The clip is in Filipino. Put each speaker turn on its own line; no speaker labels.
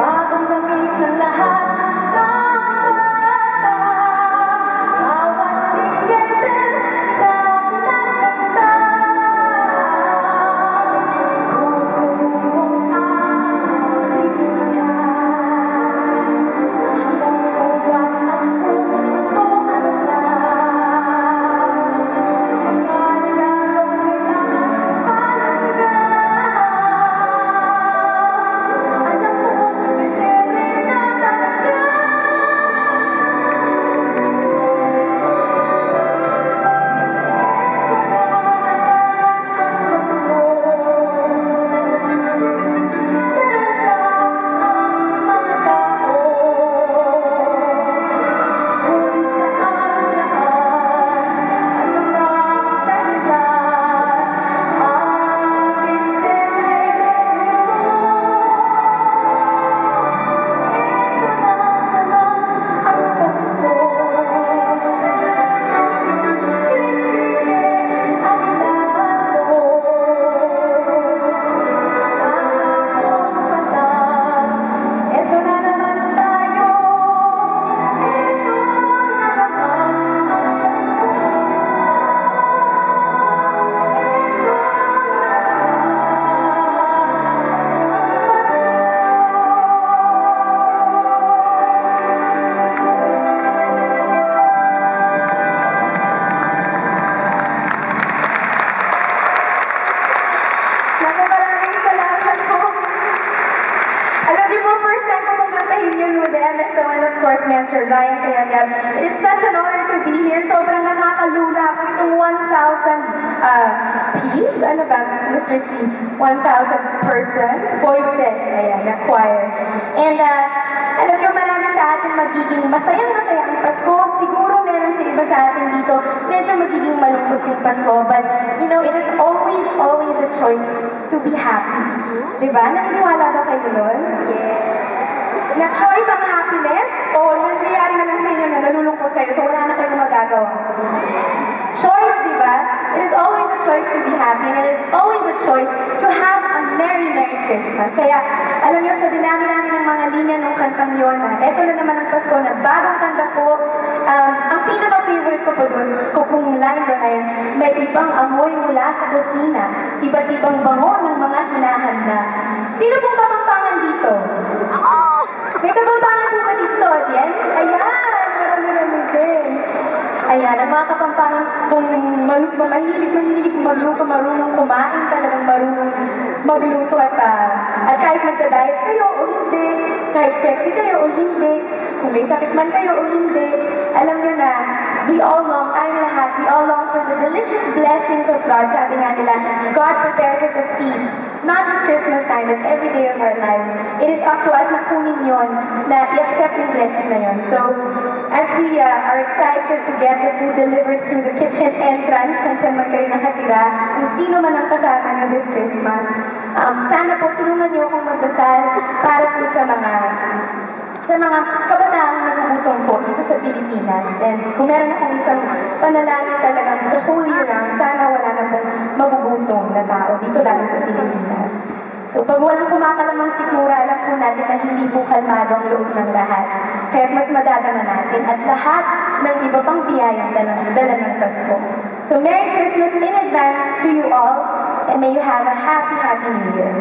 bagong damit ng lahat ng bata. Bawat jingle bells na kinakanta, buong ang bibigyan. Habang oras ang kung ano pa, mga regalong kailangan palanggan. Alam mo, Desyembre na talaga. Maraming salamat po. Alam niyo po, first time ko pong kantahin yun with the MSO and of course, Mr. Ryan Kayagab. It is such an honor to be here. Sobrang nakakalula po itong 1,000 piece. Ano ba, Mr. C? 1,000 person voices. Ayan, na choir. And alam niyo, marami sa atin magiging masayang-masaya ang Pasko. Siguro meron sa iba sa atin dito, medyo magiging malungkot yung Pasko. But, you know, it is always a choice to be happy. Diba? Naniniwala ba kayo nun? Yes. Na choice ang happiness o nangyayari na lang sa inyo na nalulungkot kayo so wala na kayong magagawa? Choice, diba? It is always a choice to be happy and it is always a choice to have a Merry Christmas. Kaya, alam niyo, sa dinami namin ng mga linya ng kantang yun, eto na naman ang Pasko na bagong kanta po. Ang pinaka-favorite ko po doon, kung line doon ay, may ibang amoy mula sa kusina, iba't ibang bango ng mga hinahanda. Sino pong kapampangan dito? May kapampangan po ba dito sa audience? Ayan, marami din. Ayan, ang mga kapampangan kung mahilig magluto, marunong kumain, talagang marunong magluto at kahit nagda-diet kayo o hindi, kahit sexy kayo o hindi, kung may sakit man kayo o hindi, alam nyo na, we all long for the delicious blessings of God. Sabi nga nila, God prepares us a feast, not just Christmas time, but every day of our lives. It is up to us na kunin yun, na i-accept yung blessing na yun. So, as we are excited to get the food delivered through the kitchen entrance, kung saan man kayo nakatira, kung sino man ang kasama nyo this Christmas, sana po tulungan nyo akong magdasal para po sa mga kabataang nagugutom po dito sa Pilipinas. And kung meron akong isang panalangin talagang the whole year round, sana wala na pong magugutom na tao dito lalo sa Pilipinas. So pag walang kumakalamang sikmura, alam po natin na hindi po kalmado ang loob ng lahat. Kaya mas madadala natin at lahat ng iba pang biyayang dala ng Pasko. So Merry Christmas in advance to you all and may you have a happy New Year.